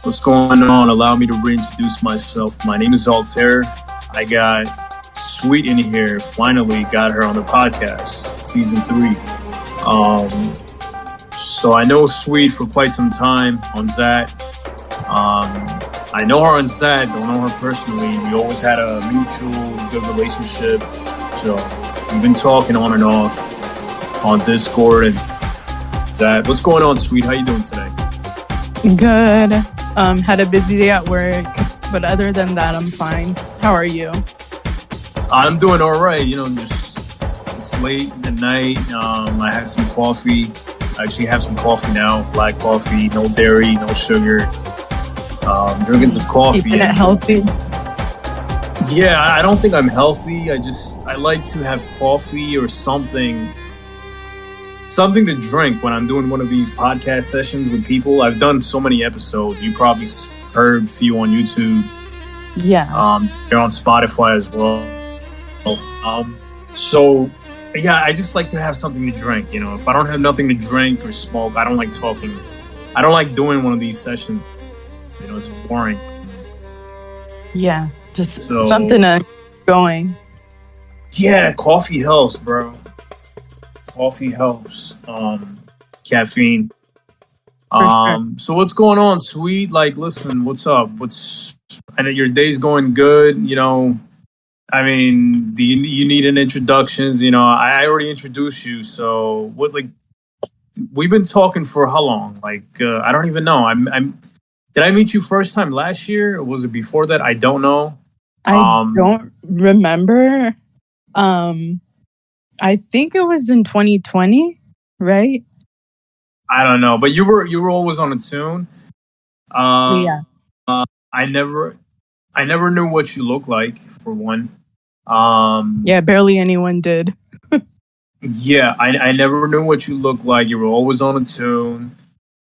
What's going on? Allow me to reintroduce myself. My name is Altair. I got Sweet in here. Finally got her on the podcast, season 3. So I know Sweet for quite some time on XAT. I know her on XAT, don't know her personally. We always had a mutual good relationship. So we've been talking on and off on Discord and XAT. What's going on, Sweet? How you doing today? Good. Had a busy day at work, but other than that, I'm fine. How are you? I'm doing all right. It's late at night. I had some coffee. I actually have some coffee now. Black coffee, no dairy, no sugar. Drinking some coffee. Keeping it healthy? Yeah, I don't think I'm healthy. I like to have coffee or something to drink when I'm doing one of these podcast sessions with people. I've done so many episodes. You probably heard a few on YouTube. Yeah. They're on Spotify as well. So yeah, I just like to have something to drink. If I don't have nothing to drink or smoke, I don't like talking. I don't like doing one of these sessions. It's boring. Yeah, just something to going. Yeah, coffee helps, bro. Coffee helps. Caffeine. Sure. So what's going on, Sweet? Listen, what's up? I know your day's going good. I mean, do you need an introductions? I already introduced you. So what? We've been talking for how long? I don't even know. Did I meet you first time last year, or was it before that? I don't know. I don't remember. I think it was in 2020, right? I don't know, but you were always on a tune. Yeah. I never knew what you looked like, for one. Yeah, barely anyone did. Yeah, I never knew what you looked like. You were always on a tune.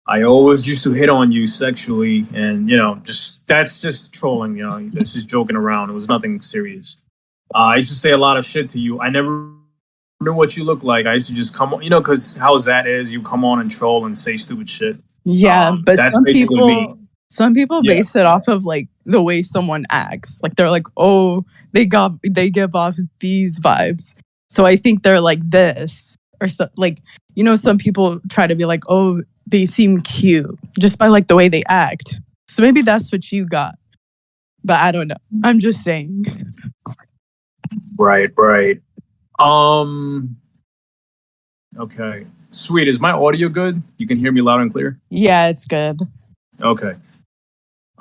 I always used to hit on you sexually, and that's just trolling. That's just joking around. It was nothing serious. I used to say a lot of shit to you. I never knew what you looked like. I used to just come on, because how that is, you come on and troll and say stupid shit. Yeah, but that's basically me. Some people base it off of the way someone acts. They're like, oh, they give off these vibes, so I think they're like this, or so. Some people try to be like, oh, they seem cute just by the way they act. So maybe that's what you got, but I don't know. I'm just saying. Right. Okay. Sweet. Is my audio good? You can hear me loud and clear? Yeah, it's good. Okay.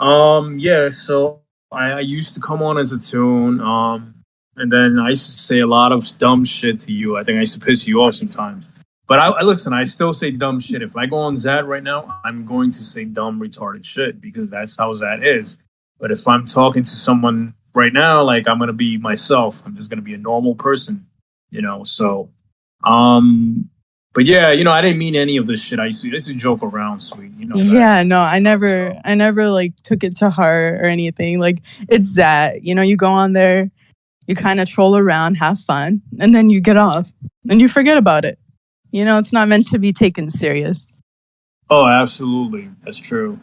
Yeah, so I used to come on as a tune, and then I used to say a lot of dumb shit to you. I think I used to piss you off sometimes. But I still say dumb shit. If I go on XAT right now, I'm going to say dumb, retarded shit because that's how XAT is. But if I'm talking to someone right now, I'm going to be myself. I'm just going to be a normal person, So, but yeah, I didn't mean any of this shit. I used to joke around, Sweet. Yeah, no, I never took it to heart or anything. It's XAT. You go on there, you kind of troll around, have fun, and then you get off and you forget about it. It's not meant to be taken serious. Oh, absolutely. That's true.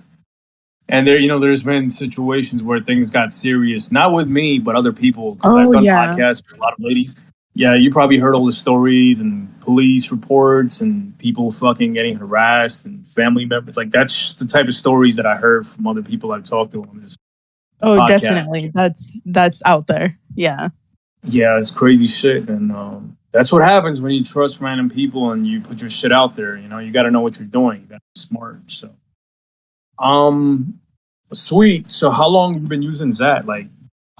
And there's been situations where things got serious, not with me, but other people, because I've done podcasts with a lot of ladies. Yeah, you probably heard all the stories and police reports and people fucking getting harassed and family members. That's the type of stories that I heard from other people I've talked to on this podcast. Definitely. That's out there. Yeah. Yeah, it's crazy shit. And that's what happens when you trust random people and you put your shit out there. You got to know what you're doing. You got to be smart. So, Sweet. So how long have you been using XAT? When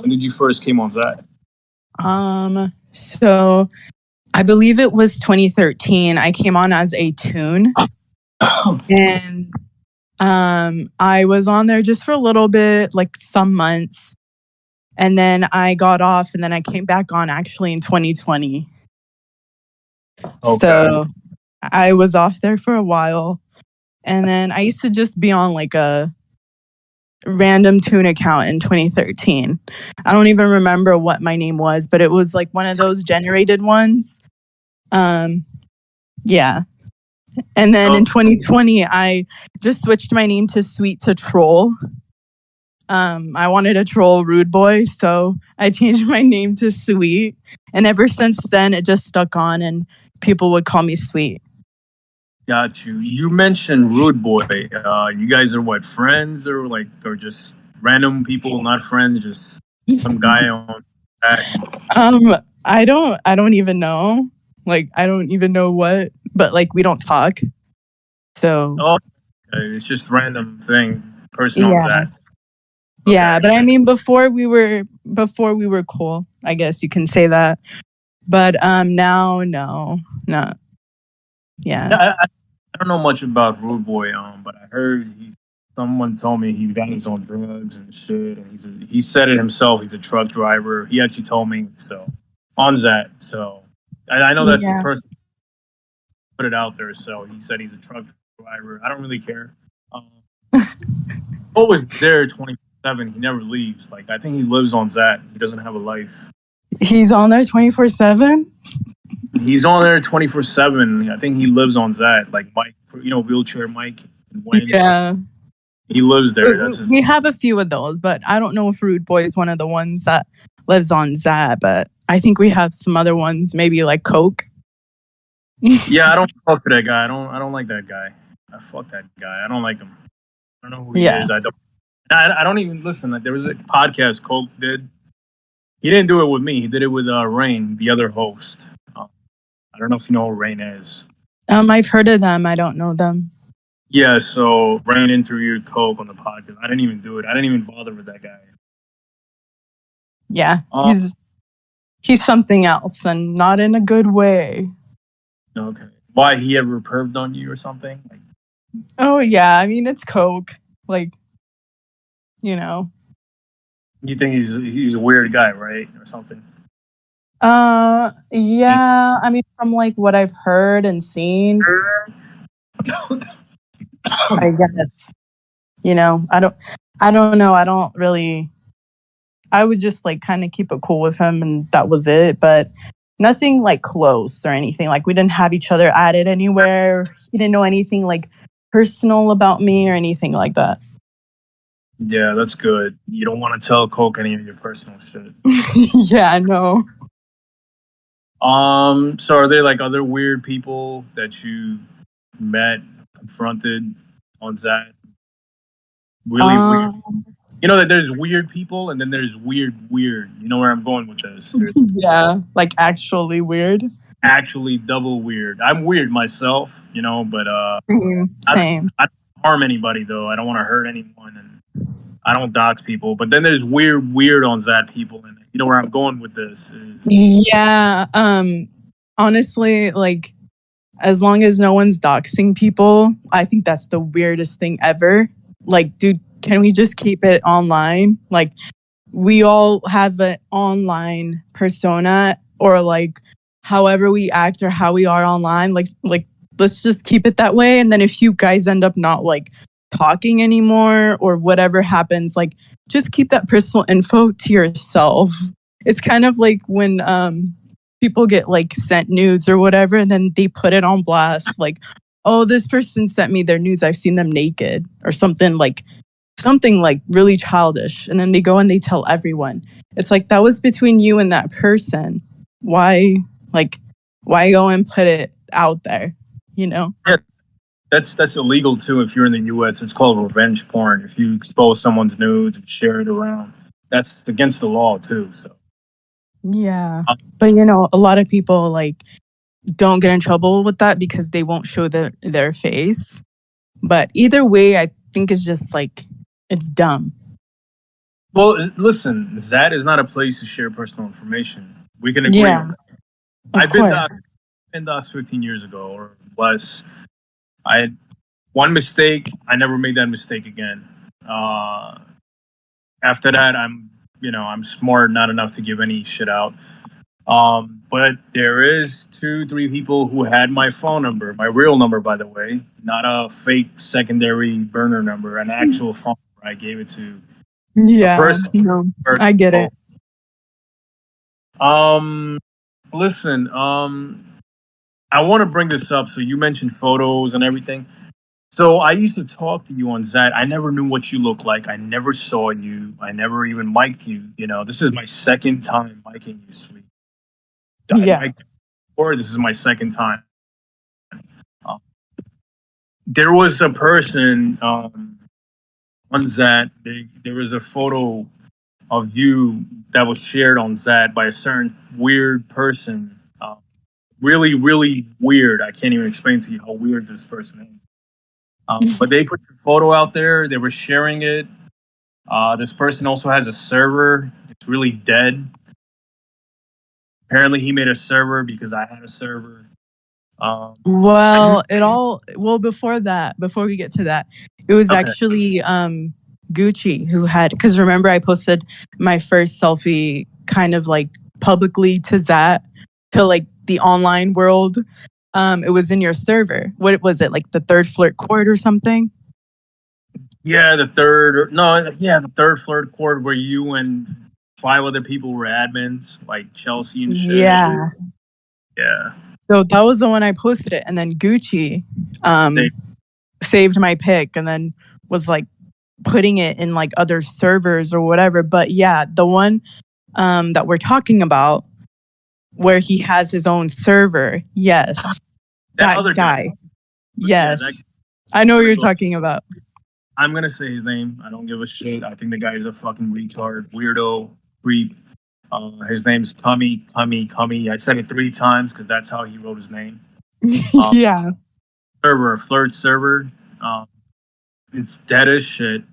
did you first came on XAT? So I believe it was 2013. I came on as a tune. And I was on there just for a little bit, some months. And then I got off, and then I came back on actually in 2020. Okay. So I was off there for a while. And then I used to just be on a random tune account in 2013. I don't even remember what my name was, but it was one of those generated ones. Yeah. And then in 2020, I just switched my name to Sweet to Troll. I wanted to troll RudeBoy, so I changed my name to Sweet. And ever since then, it just stuck on, and people would call me Sweet. Got you. You mentioned RudeBoy. You guys are what, friends or just random people, not friends, just some guy on that? I don't even know. Like, I don't even know what, but like, we don't talk. So. Oh, okay. It's just random thing. Person on that. Okay. Yeah, but I mean, before we were cool, I guess you can say that. But now, no. Yeah. I don't know much about RudeBoy, but I heard someone told me he got his own drugs and shit, and he said it himself. He's a truck driver. He actually told me so on that. So I know that's the person who put it out there. So he said he's a truck driver. I don't really care. Always there 24/7. He never leaves. Like, I think he lives on that. He doesn't have a life. He's on there 24/7. He's on there 24/7. I think he lives on that. Like Mike, wheelchair Mike. Yeah. He lives there. We have a few of those, but I don't know if RudeBoy is one of the ones that lives on that. But I think we have some other ones, maybe like Coke. Yeah, I don't talk to that guy. I don't like that guy. I fuck that guy. I don't like him. I don't know who he is. I don't even listen. Like, there was a podcast Coke did. He didn't do it with me. He did it with Rain, the other host. I don't know if you know who Rain is. I've heard of them. I don't know them. Yeah, so Rain interviewed Coke on the podcast. I didn't even do it. I didn't even bother with that guy. Yeah, he's something else, and not in a good way. Okay. Why, he ever perved on you or something? Oh yeah, I mean, it's Coke. Like, you know. You think he's a weird guy, right, or something? Yeah. I mean, from like what I've heard and seen, I guess. I don't know. I don't really. I would just like kind of keep it cool with him, and that was it. But nothing like close or anything. Like, we didn't have each other added anywhere. He didn't know anything like personal about me or anything like that. Yeah, that's good. You don't want to tell Coke any of your personal shit. Yeah, I know. So are there like other weird people that you met, confronted on that? Really weird. You know that there's weird people and then there's weird. You know where I'm going with this? Yeah, like actually weird. Actually double weird. I'm weird myself, but Same. I don't harm anybody though. I don't want to hurt anyone, and I don't dox people. But then there's weird on that people, and you know where I'm going with this is. Yeah. Honestly, like, as long as no one's doxing people, I think that's the weirdest thing ever. Like, dude, can we just keep it online? Like, we all have an online persona, or like however we act or how we are online. Like let's just keep it that way. And then if you guys end up not like talking anymore or whatever happens, like, just keep that personal info to yourself. It's kind of like when people get like sent nudes or whatever, and then they put it on blast, like, oh, this person sent me their nudes, I've seen them naked, or something like really childish, and then they go and they tell everyone. It's like, that was between you and that person. Why go and put it out there? Yeah, that's illegal too. If you're in the U.S., it's called revenge porn. If you expose someone's nudes and share it around, that's against the law too. So yeah, but a lot of people like don't get in trouble with that because they won't show their face. But either way, I think it's just like, it's dumb. Well, listen, that is not a place to share personal information. We can agree. Yeah, I've been doxxed 15 years ago or less. I had one mistake. I never made that mistake again. After that, I'm smart, not enough to give any shit out. But there is 2-3 people who had my phone number, my real number, by the way, not a fake secondary burner number, an actual phone number. I gave it to a person. No, I get it. Listen, I want to bring this up. So you mentioned photos and everything. So I used to talk to you on Zat. I never knew what you looked like. I never saw you. I never even mic'd you. You know, this is my second time micing you, sweet. I Yeah. mic'd you before. This is my second time. There was a person on Zat. There was a photo of you that was shared on Zat by a certain weird person. Really, really weird. I can't even explain to you how weird this person is. But they put your photo out there. They were sharing it. This person also has a server. It's really dead. Apparently, he made a server because I had a server. Well, before we get to that, it was Okay. actually Gucci who had, because remember I posted my first selfie kind of like publicly to that, to like the online world. It was in your server. What was it, like the third flirt court or something? Yeah, the third flirt court where you and 5 other people were admins, like Chelsea and shit. Yeah. Yeah. So that was the one I posted it, and then Gucci saved my pic and then was like putting it in like other servers or whatever. But yeah, the one that we're talking about where he has his own server. Yes. That other guy. Yes. Yeah, I know what you're talking about. I'm going to say his name. I don't give a shit. I think the guy is a fucking retard, weirdo, creep. His name's CummyCummyCummy. I said it 3 times because that's how he wrote his name. Yeah. Server, a flirt server. It's dead as shit.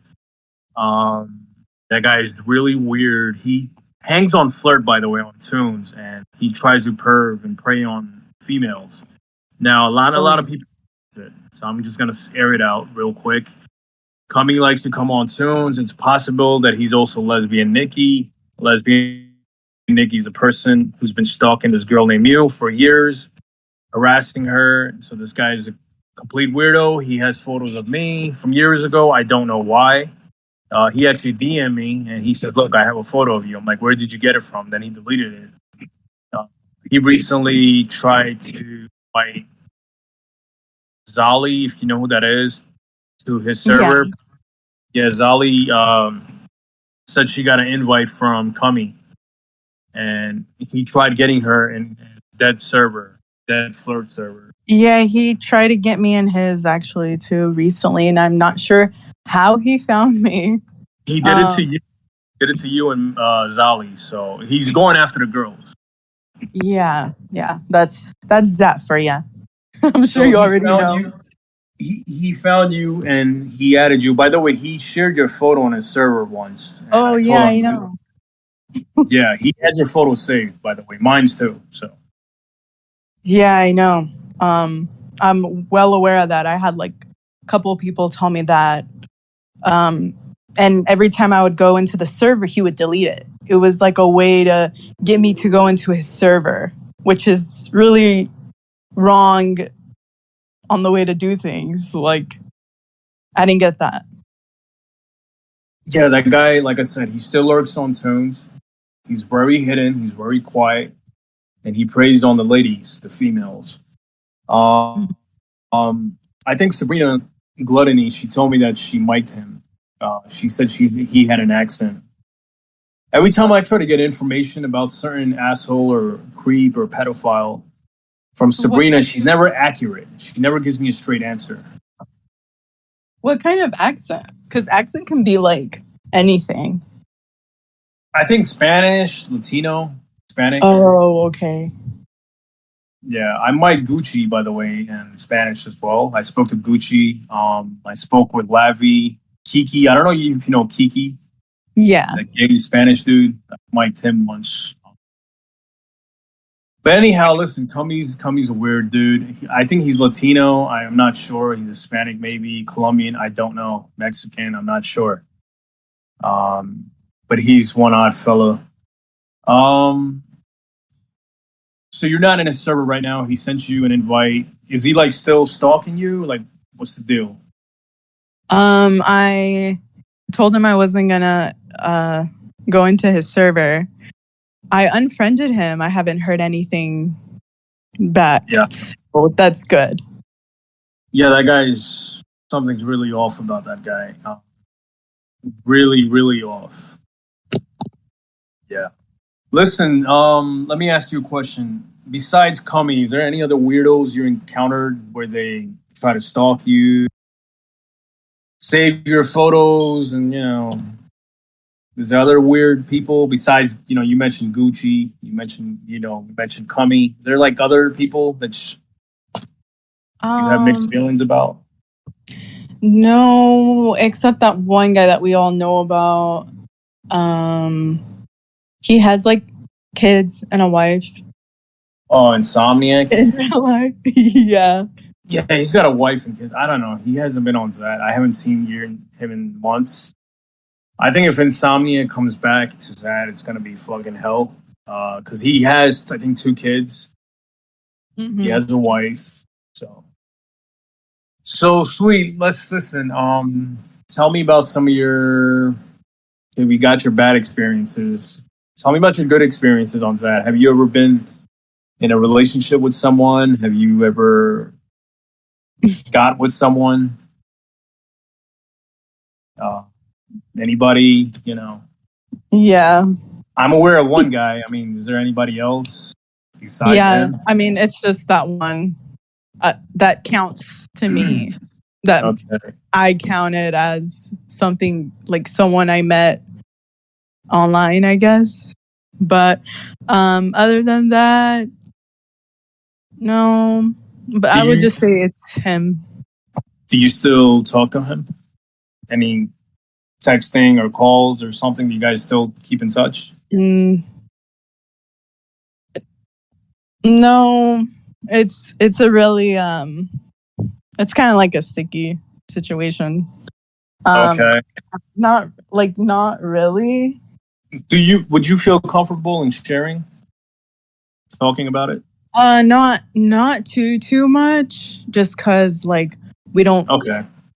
That guy is really weird. He hangs on flirt, by the way, on tunes, and he tries to perv and prey on females. Now, a lot of people do it, so I'm just gonna air it out real quick. Cummy likes to come on tunes. It's possible that he's also lesbian Nikki. Lesbian Nikki's a person who's been stalking this girl named Mew for years, harassing her. So this guy is a complete weirdo. He has photos of me from years ago. I don't know why. He actually DM'd me and he says, "Look, I have a photo of you." I'm like, "Where did you get it from?" Then he deleted it. He recently tried to invite Zali, if you know who that is, to his server. Yeah, Zali said she got an invite from Cummy, and he tried getting her in dead flirt server. Yeah, he tried to get me in his actually too recently, and I'm not sure how he found me. He did it to you. Did it to you and Zali. So he's going after the girls. Yeah. That's that for you. I'm sure you already know. He found you and he added you. By the way, he shared your photo on his server once. Oh yeah, I know. Yeah, he has your photo saved. By the way, mine's too. So. Yeah, I know. I'm well aware of that. I had like a couple of people tell me that. And every time I would go into the server, he would delete it. It was like a way to get me to go into his server, which is really wrong on the way to do things. Like, I didn't get that. Yeah, that guy, like I said, he still lurks on tunes. He's very hidden. He's very quiet. And he preys on the ladies, the females. I think Sabrina Gluttony, she told me that she mic'd him. She said he had an accent. Every time I try to get information about certain asshole or creep or pedophile from Sabrina, she's never accurate. She never gives me a straight answer. What kind of accent? Because accent can be like anything. I think Spanish, Latino, Hispanic. Oh, okay. Yeah, I mic Gucci, by the way, in Spanish as well. I spoke to Gucci. I spoke with Lavi, Kiki. I don't know if you know Kiki. Yeah. That gay Spanish dude. I mic'd him once. But anyhow, listen, Cummy's a weird dude. I think he's Latino. I'm not sure. He's Hispanic, maybe Colombian. I don't know. Mexican. I'm not sure. But he's one odd fella. So you're not in a server right now. He sent you an invite. Is he like still stalking you? Like, what's the deal? I told him I wasn't gonna go into his server. I unfriended him. I haven't heard anything back. Yeah. Oh, that's good. Yeah, that guy's something's really off about that guy. Really, really off. Yeah. Listen, let me ask you a question. Besides Cummy, is there any other weirdos you encountered where they try to stalk you, save your photos, and is there other weird people besides you mentioned Gucci, you mentioned Cummy? Is there like other people that you have mixed feelings about? No, except that one guy that we all know about. He has like kids and a wife. Oh, Insomniac? In real life. Yeah. Yeah, he's got a wife and kids. I don't know. He hasn't been on Zat. I haven't seen him in months. I think if Insomnia comes back to Zat, it's going to be fucking hell. Because he has, I think, 2 kids. Mm-hmm. He has a wife. So sweet. Let's listen. Tell me about some of your... Okay, we got your bad experiences. Tell me about your good experiences on Zat. Have you ever been in a relationship with someone? Have you ever got with someone? Anybody, Yeah. I'm aware of one guy. I mean, is there anybody else besides him? I mean, it's just that one that counts to me. That okay. I counted as something like someone I met online, I guess. But other than that, no. But I would just say it's him. Do you still talk to him? Any texting or calls or something? Do you guys still keep in touch? No. It's a really it's kind of like a sticky situation. Okay. Not really. Would you feel comfortable in sharing, talking about it? Not too much, just cause like we don't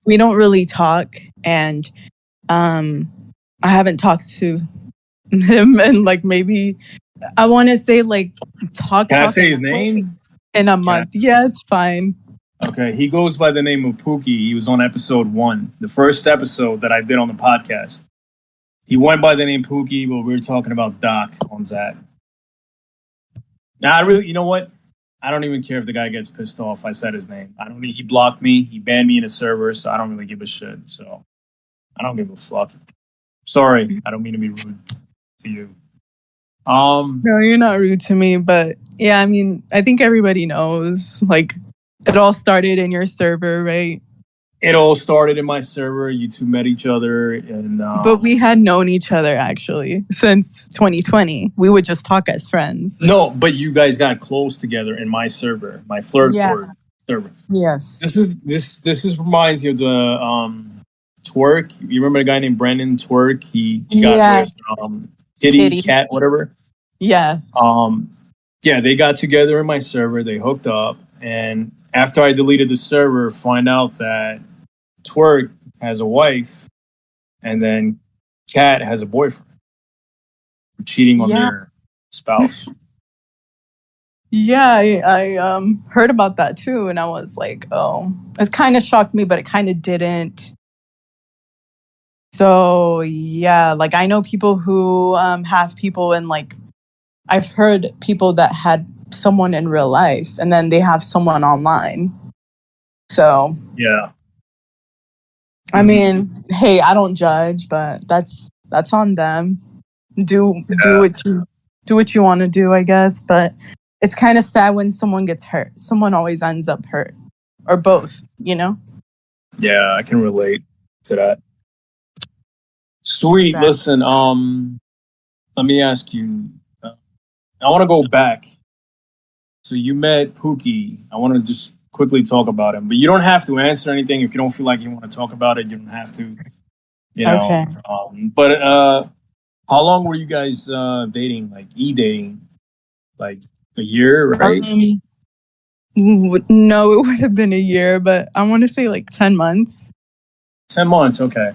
really talk, and I haven't talked to him in like maybe I want to say like talk. Can I say his name? In a month. Yeah, it's fine. Okay, he goes by the name of Pookie. He was on episode 1, the first episode that I did on the podcast. He went by the name Pookie, but we were talking about Doc on Zat. Now, I really, you know what? I don't even care if the guy gets pissed off. I said his name. He blocked me. He banned me in a server, so I don't really give a shit. So I don't give a fuck. Sorry, I don't mean to be rude to you. No, you're not rude to me, but yeah, I mean, I think everybody knows. Like, it all started in your server, right? It all started in my server. You two met each other, and but we had known each other actually since 2020. We would just talk as friends. No, but you guys got close together in my server, my flirt board server. Yes. This reminds you of the Twerk. You remember a guy named Brandon Twerk? He got with Kitty, Cat, whatever. Yeah. Yeah, they got together in my server. They hooked up, and after I deleted the server, find out that Twerk has a wife, and then Cat has a boyfriend for cheating on their spouse. Yeah, I heard about that too, and I was like, oh, it kind of shocked me, but it kind of didn't. So yeah, like I know people who have people in like, I've heard people that had someone in real life, and then they have someone online. So yeah. I mean, hey, I don't judge, but that's on them. Do what you want to do, I guess. But it's kind of sad when someone gets hurt. Someone always ends up hurt, or both. Yeah, I can relate to that. Sweet. Listen, let me ask you. I want to go back. So you met Pookie. I want to just quickly talk about him, but you don't have to answer anything if you don't feel like you want to talk about it. You don't have to. Okay. But how long were you guys dating? Like dating, like a year, right? No, it would have been a year, but I want to say like 10 months. 10 months, okay.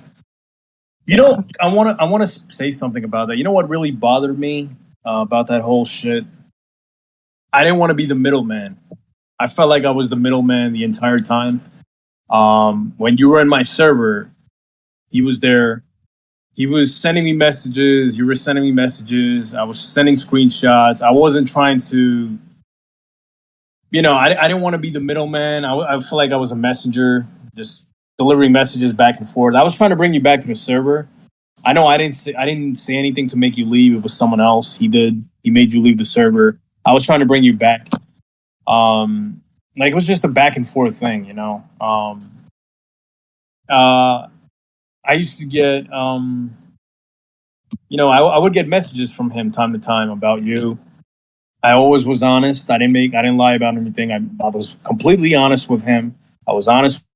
I want to say something about that. You know what really bothered me about that whole shit? I didn't want to be the middleman. I felt like I was the middleman the entire time. When you were in my server, he was there. He was sending me messages. You were sending me messages. I was sending screenshots. I wasn't trying to, I didn't want to be the middleman. I feel like I was a messenger, just delivering messages back and forth. I was trying to bring you back to the server. I know I didn't say anything to make you leave. It was someone else. He did. He made you leave the server. I was trying to bring you back. It was just a back and forth thing, I used to get, I would get messages from him time to time about you. I always was honest. I didn't lie about anything. I was completely honest with him. I was honest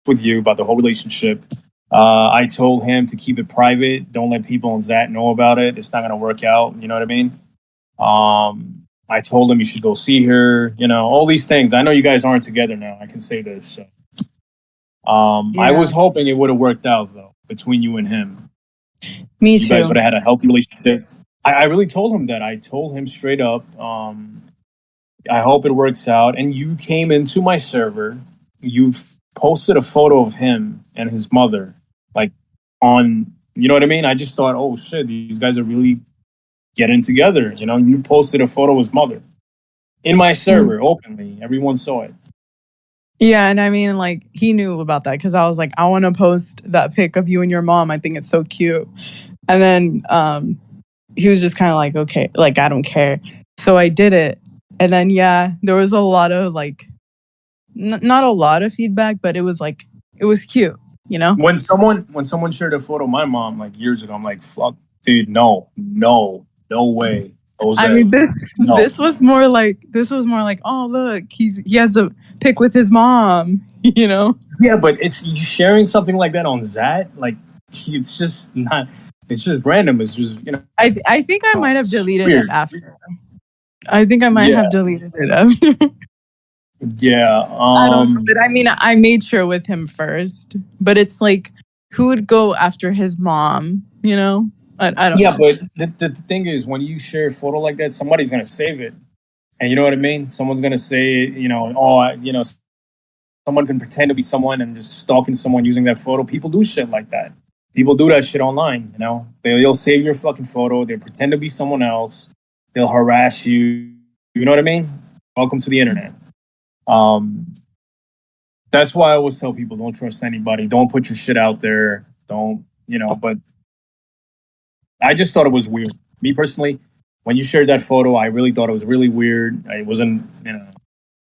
with you about the whole relationship. I told him to keep it private. Don't let people in XAT know about it. It's not going to work out. You know what I mean? I told him you should go see her. All these things. I know you guys aren't together now. I can say this. So. I was hoping it would have worked out, though, between you and him. Me too. You guys would have had a healthy relationship. I really told him that. I told him straight up, I hope it works out. And you came into my server. You posted a photo of him and his mother, on, you know what I mean? I just thought, oh, shit, these guys are really getting together. You posted a photo of his mother in my server openly. Everyone saw it. Yeah, and I mean, he knew about that because I was like, I want to post that pic of you and your mom. I think it's so cute. And then he was just kind of like, okay, I don't care. So I did it. And then, there was a lot of, not a lot of feedback, but it was it was cute, When someone shared a photo of my mom, years ago, I'm like, fuck, dude, no way. Jose, I mean, this was more like, oh, look, he has a pic with his mom, Yeah, but it's sharing something like that on XAT, it's just not. It's just random. It's just I think I might have deleted it after. I think I might have deleted it after. Yeah. I don't know, but I mean, I made sure with him first. But it's who would go after his mom? I don't know. Yeah, but the thing is, when you share a photo like that, somebody's gonna save it, and you know what I mean. Someone's gonna say, someone can pretend to be someone and just stalking someone using that photo. People do shit like that. People do that shit online. They'll save your fucking photo. They pretend to be someone else. They'll harass you. You know what I mean? Welcome to the internet. That's why I always tell people, don't trust anybody. Don't put your shit out there. Don't, but I just thought it was weird. Me personally, when you shared that photo, I really thought it was really weird. It wasn't,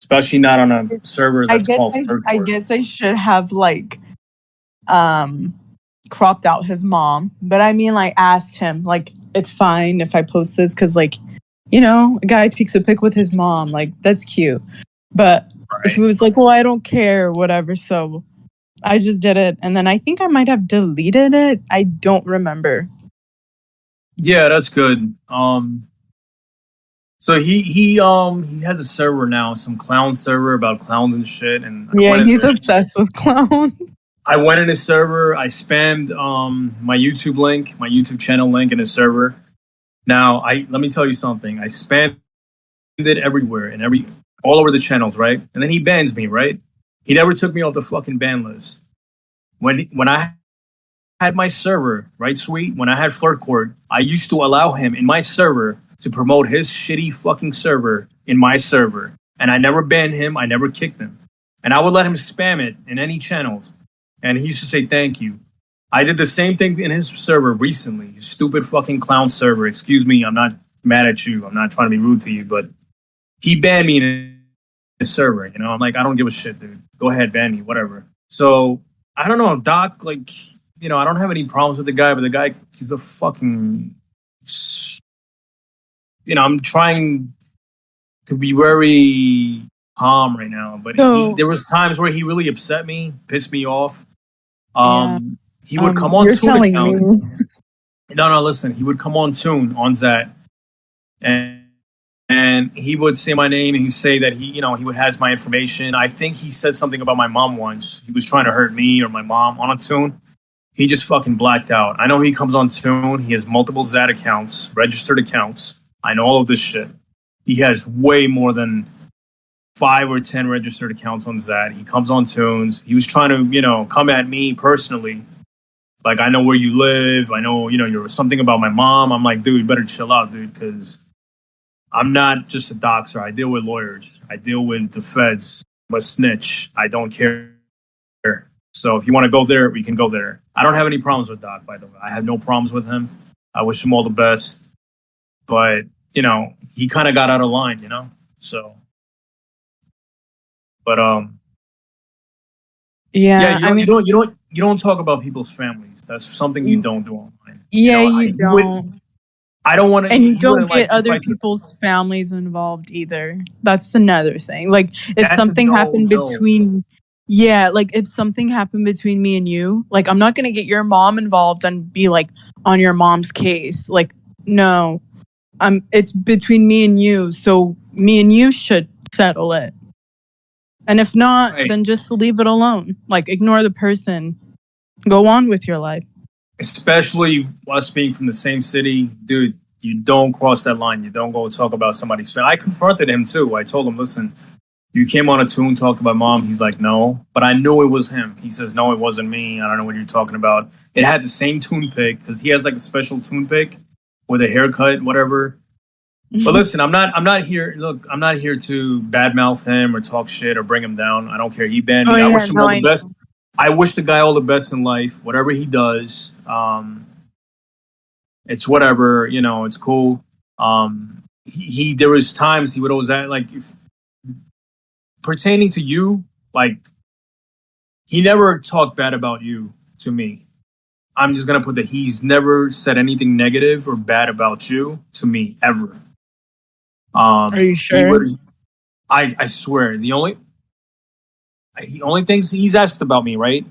especially not on a server that's called Third Court. I guess I should have cropped out his mom. But I mean, asked him, it's fine if I post this because, a guy takes a pic with his mom. That's cute. But he was like, well, I don't care, whatever. So I just did it. And then I think I might have deleted it. I don't remember. Yeah, that's good. So he has a server now, some clown server about clowns and shit. And he's obsessed with clowns. I went in his server. I spammed my YouTube link, my YouTube channel link in his server. Now, let me tell you something. I spammed it everywhere and all over the channels, right? And then he bans me, right? He never took me off the fucking ban list. When I had my server, right, Sweet? When I had Flirt Court, I used to allow him in my server to promote his shitty fucking server in my server. And I never banned him. I never kicked him. And I would let him spam it in any channels. And he used to say, thank you. I did the same thing in his server recently. His stupid fucking clown server. Excuse me, I'm not mad at you. I'm not trying to be rude to you, but he banned me in his server. I'm like, I don't give a shit, dude. Go ahead, ban me, whatever. So, I don't know, Doc, I don't have any problems with the guy, but the guy, he's a fucking... I'm trying to be very calm right now, but there was times where he really upset me, pissed me off. He would come on Tune account. No, listen. He would come on Tune on XAT, and he would say my name and he'd say that he has my information. I think he said something about my mom once. He was trying to hurt me or my mom on a Tune. He just fucking blacked out. I know he comes on Tune. He has multiple XAT accounts, registered accounts. I know all of this shit. He has way more than 5 or 10 registered accounts on Zat. He comes on tunes. He was trying to, come at me personally. Like, I know where you live. I know, you're something about my mom. I'm like, dude, you better chill out, dude, because I'm not just a doxer. I deal with lawyers. I deal with the feds. I'm a snitch. I don't care. So if you want to go there, we can go there. I don't have any problems with Doc, by the way. I have no problems with him. I wish him all the best. But, he kind of got out of line, So, but Yeah, you don't talk about people's families. That's something you don't do online. Yeah, you don't. I don't want to. And you don't get other people's families involved either. That's another thing. Like if something happened between like if something happened between me and you, like I'm not going to get your mom involved and be like on your mom's case. Like no. It's between me and you, so me and you should settle it. And if not, then just leave it alone. Like ignore the person. Go on with your life. Especially us being from the same city, dude, you don't cross that line. You don't go talk about somebody's family. I confronted him too. I told him, listen, you came on a tune, talked about mom. He's like, no, but I knew it was him. He says, no, it wasn't me. I don't know what you're talking about. It had the same tune pick because he has like a special tune pick with a haircut, whatever. But listen, I'm not here. Look, I'm not here to badmouth him or talk shit or bring him down. I don't care. He banned me. I wish him all the best. I wish the guy all the best in life. Whatever he does, it's whatever. It's cool. He there was times he would always act like pertaining to you, like he never talked bad about you to me. I'm just gonna put that he's never said anything negative or bad about you to me ever. Are you sure? I swear. The only things he's asked about me, right?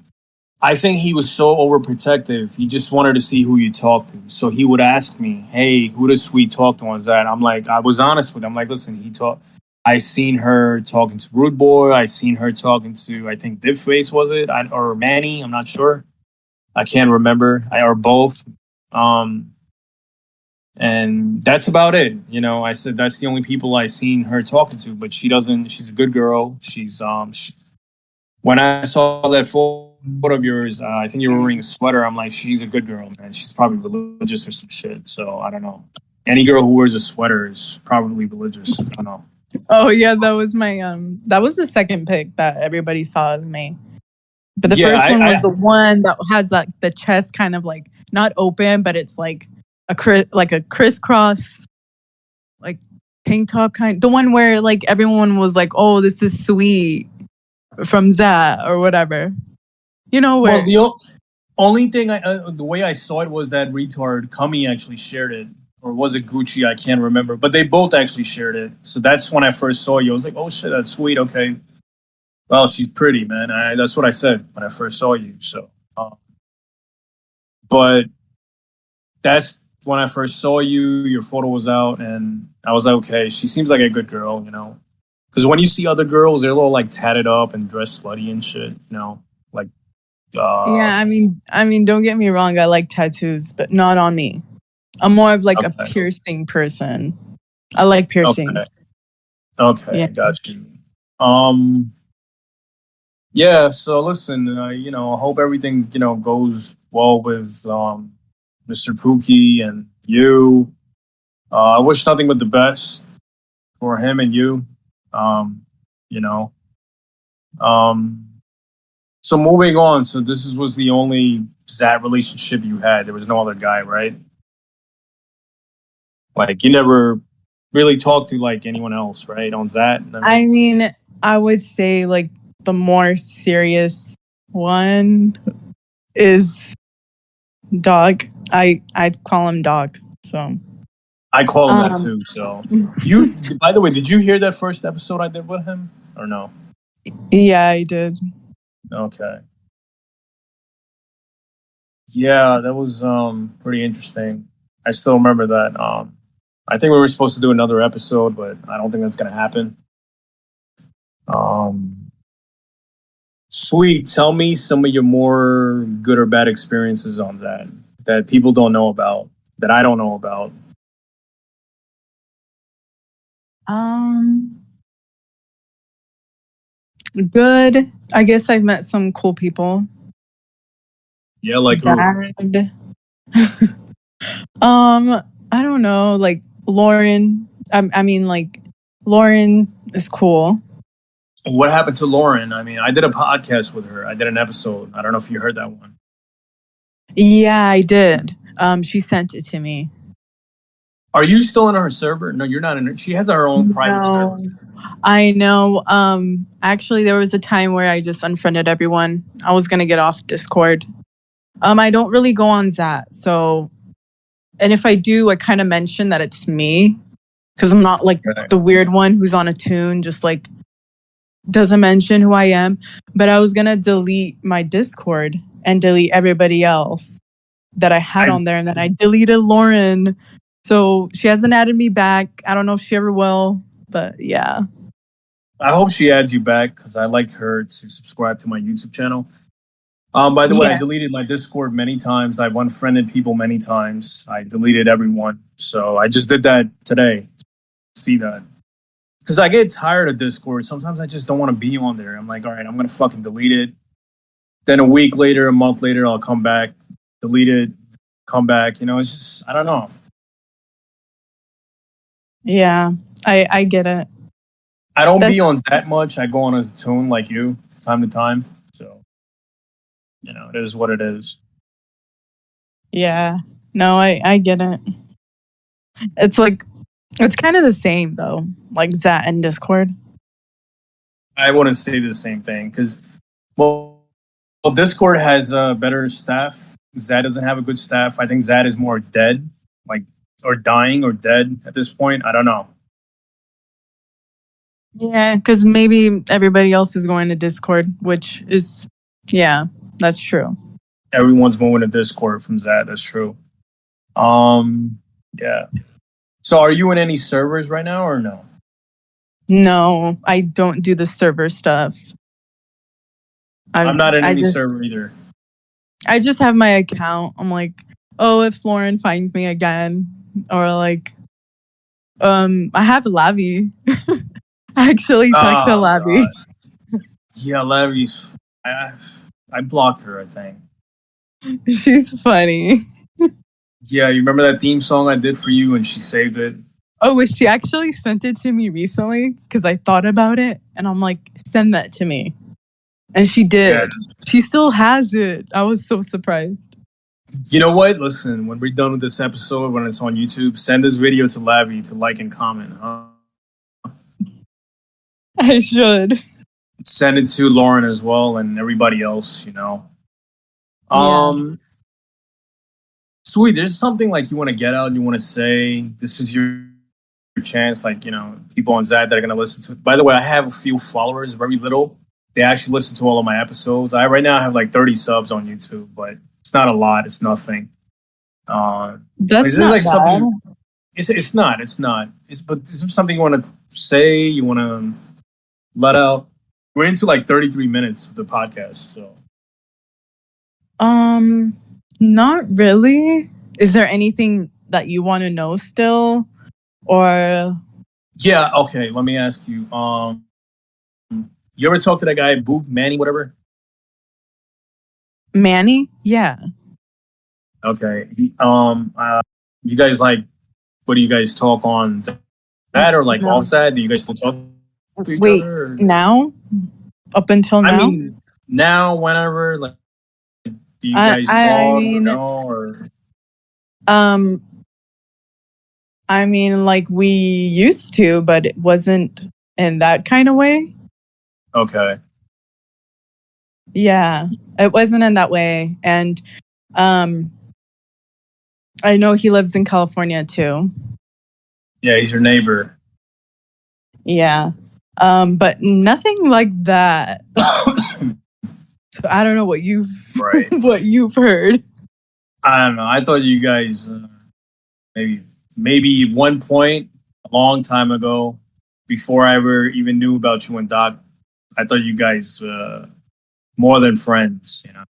I think he was so overprotective. He just wanted to see who you talk to. So he would ask me, "Hey, who does Sweet talk to on that?" I'm like, I was honest with him. I'm like, listen, I seen her talking to RudeBoy. I seen her talking to, I think Dipface was it, or Manny. I'm not sure. I can't remember. Or both. And that's about it. I said that's the only people I seen her talking to. But she doesn't. She's a good girl. She's when I saw that photo of yours, I think you were wearing a sweater. I'm like, she's a good girl, man. She's probably religious or some shit. So I don't know. Any girl who wears a sweater is probably religious. I don't know. Oh yeah, that was my that was the second pic that everybody saw of me. But the first one was the one that has like the chest kind of like not open, but it's like a crisscross, like tank top kind. The one where like everyone was like, "Oh, this is Sweet from Zat or whatever." Where? Well, the only thing the way I saw it was that retard Cummy actually shared it, or was it Gucci? I can't remember, but they both actually shared it. So that's when I first saw you. I was like, "Oh shit, that's Sweet." Okay, well, she's pretty, man. That's what I said when I first saw you. So, but that's when I first saw you. Your photo was out, and I was like, "Okay, she seems like a good girl," Because when you see other girls, they're all like tatted up and dressed slutty and shit, like. Yeah, I mean, don't get me wrong. I like tattoos, but not on me. I'm more of like a piercing person. I like piercings. Okay, yeah. Got you. Yeah. So listen, I hope everything goes well with Mr. Pookie and you. I wish nothing but the best for him and you. So moving on. So this was the only Zat relationship you had. There was no other guy, right? Like you never really talked to like anyone else, right? On Zat. I mean, I would say like the more serious one is Dog. I'd call him Dog. So I call him that too. So you, by the way, did you hear that first episode I did with him or no? Yeah, I did. Okay. Yeah, that was pretty interesting. I still remember that. I think we were supposed to do another episode, but I don't think that's gonna happen. Sweet, tell me some of your more good or bad experiences on that people don't know about, that I don't know about. Good. I guess I've met some cool people. Yeah, like who? Bad. I don't know. Like Lauren. I mean, like Lauren is cool. What happened to Lauren? I mean, I did a podcast with her. I did an episode. I don't know if you heard that one. Yeah, I did. She sent it to me. Are you still in her server? No, you're not in her. She has her own private server. I know. Actually, there was a time where I just unfriended everyone. I was gonna get off Discord. I don't really go on XAT, so, and if I do, I kind of mention that it's me, because I'm not like the weird one who's on a tune, just like doesn't mention who I am. But I was gonna delete my Discord and delete everybody else that I had on there, and then I deleted Lauren. So she hasn't added me back. I don't know if she ever will, but yeah. I hope she adds you back because I like her to subscribe to my YouTube channel. By the way, I deleted my Discord many times. I've unfriended people many times. I deleted everyone. So I just did that today. See that? Because I get tired of Discord. Sometimes I just don't want to be on there. I'm like, all right, I'm going to fucking delete it. Then a week later, a month later, I'll come back, delete it, come back. You know, it's just, I don't know. Yeah, I get it. I don't be on that much. I go on as a tune like you, time to time. So, you know, it is what it is. Yeah. No, I get it. It's like, it's kind of the same though, like XAT and Discord. I wouldn't say the same thing because, well, Discord has better staff. XAT doesn't have a good staff. I think XAT is more dead, like, or dying or dead at this point. I don't know. Yeah, because maybe everybody else is going to Discord, which is, yeah, that's true. Everyone's moving to Discord from XAT. That's true. Yeah. So are you in any servers right now or no? No, I don't do the server stuff. I'm not in any server either. I just have my account. I'm like, oh, if Lauren finds me again, or like, I have Lavi. I actually talked to Lavi. Yeah, Lavi's. I blocked her, I think. She's funny. Yeah, you remember that theme song I did for you and she saved it? Oh, she actually sent it to me recently because I thought about it and I'm like, send that to me. And she did. Yeah. She still has it. I was so surprised. You know what? Listen, when we're done with this episode, when it's on YouTube, send this video to Lavi to like and comment, huh? I should. Send it to Lauren as well and everybody else, you know. Sweet, there's something like you want to get out, you want to say, this is your chance, like, you know, people on XAT that are going to listen to it. By the way, I have a few followers, very little. They actually listen to all of my episodes. Right now I have like 30 subs on YouTube, but it's not a lot. It's nothing. That's not like bad. Something. It's not. But is there something you want to say? You want to let out? We're into like 33 minutes of the podcast, so. Not really. Is there anything that you want to know still, or? Yeah. Okay. Let me ask you. You ever talk to that guy, Boog, Manny, whatever? Manny? Yeah. Okay. You guys like, what do you guys talk on that or like off that? Do you guys still talk to each other? Or? Now? Up until now? I mean, now, whenever, like, do you guys talk or no? Or? I mean, like we used to, but it wasn't in that kind of way. Okay. Yeah, it wasn't in that way. And I know he lives in California too. Yeah, he's your neighbor. Yeah. But nothing like that. So I don't know what you've what you've heard. I don't know. I thought you guys maybe at one point a long time ago, before I ever even knew about you and Doc, I thought you guys more than friends, you know.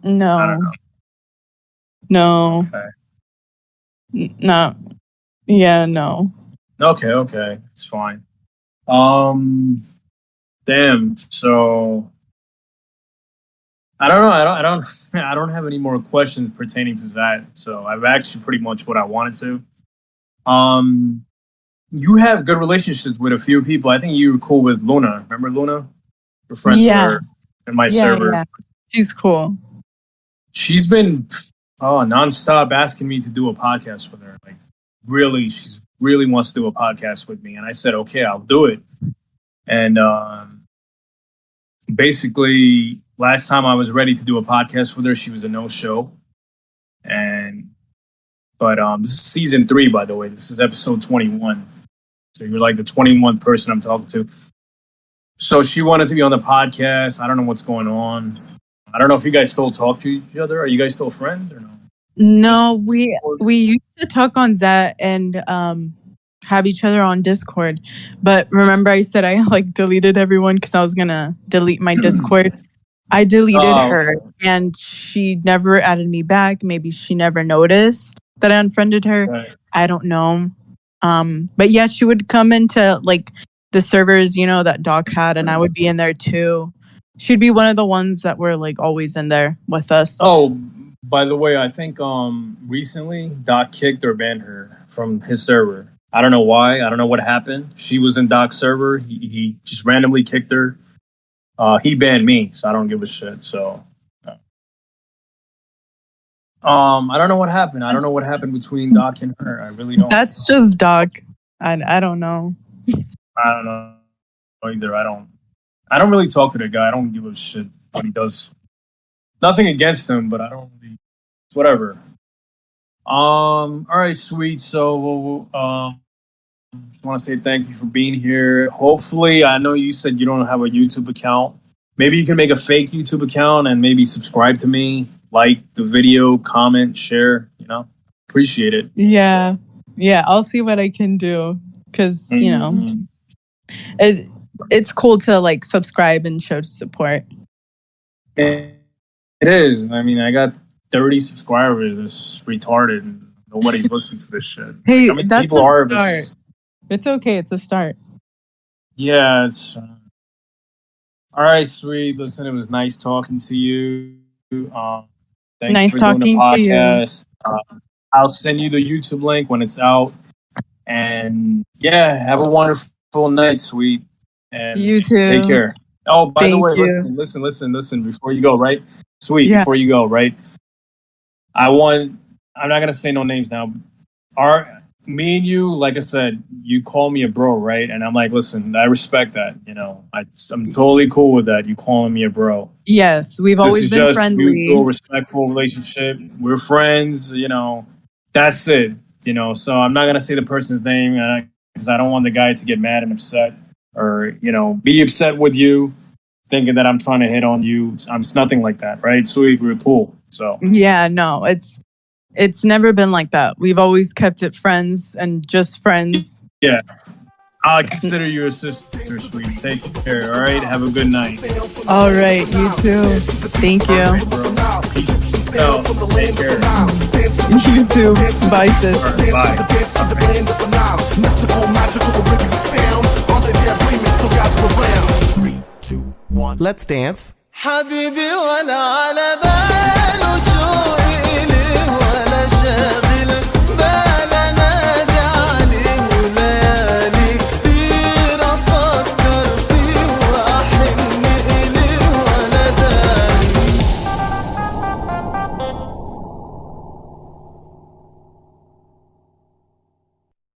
No. I don't know. No. Okay. No. Yeah, no. Okay, it's fine. Damn. So I don't know. I don't have any more questions pertaining to that. So I've actually pretty much what I wanted to. You have good relationships with a few people. I think you were cool with Luna. Remember Luna? We're friends with her in my server. Yeah. She's cool. She's been nonstop asking me to do a podcast with her. Like, really, she really wants to do a podcast with me. And I said, okay, I'll do it. And basically, last time I was ready to do a podcast with her, she was a no-show. But this is season 3, by the way. This is episode 21. So you're like the 21st person I'm talking to. So she wanted to be on the podcast. I don't know what's going on. I don't know if you guys still talk to each other. Are you guys still friends or no? No, we used to talk on XAT and have each other on Discord. But remember I said I like deleted everyone because I was going to delete my Discord. I deleted her and she never added me back. Maybe she never noticed that I unfriended her. Right. I don't know. But yeah, she would come into like the servers, you know, that Doc had, and I would be in there too. She'd be one of the ones that were like always in there with us. Oh, by the way, I think recently Doc kicked or banned her from his server. I don't know why. I don't know what happened. She was in Doc's server. He just randomly kicked her. He banned me, so I don't give a shit. So I don't know what happened. I don't know what happened between Doc and her. I really don't. That's just Doc. I don't know. I don't know either. I don't really talk to the guy. I don't give a shit what he does. Nothing against him, but I don't really. It's whatever. All right, sweet. So just want to say thank you for being here. Hopefully, I know you said you don't have a YouTube account. Maybe you can make a fake YouTube account and maybe subscribe to me, like the video, comment, share. You know, appreciate it. Yeah, I'll see what I can do because you know, it's cool to like subscribe and show support. It is. I mean, I got 30 subscribers. It's retarded. Nobody's listening to this shit. Hey, I mean, that's people a are. start. It's okay. It's a start. Yeah, it's. All right, sweet. Listen, it was nice talking to you. Thank Nice you for doing the talking to you. podcast. I'll send you the YouTube link when it's out. And yeah, have a wonderful night, sweet. And You too. take care. Oh, by the Thank way, you. listen. Before you go, right? Sweet, Yeah. before you go, right? I'm not going to say no names now. Me and you, like I said, you call me a bro, right? And I'm like, listen, I respect that. You know, I'm totally cool with that. You calling me a bro. Yes, we've always been This is just friendly. mutual, respectful relationship. We're friends. You know, that's it. You know, so I'm not gonna say the person's name because I don't want the guy to get mad and upset, or you know, be upset with you, thinking that I'm trying to hit on you. It's nothing like that, right? Sweet, we're cool. So Yeah, no, it's never been like that. We've always kept it friends and just friends. yeah, I consider you a sister, sweet. Take care. All right, have a good night. All right, you too. Thank you. All right, bro. Peace out. Take care. You too. Bye, sis. All right, bye. Let's dance. حبيبي ولا على باله شوي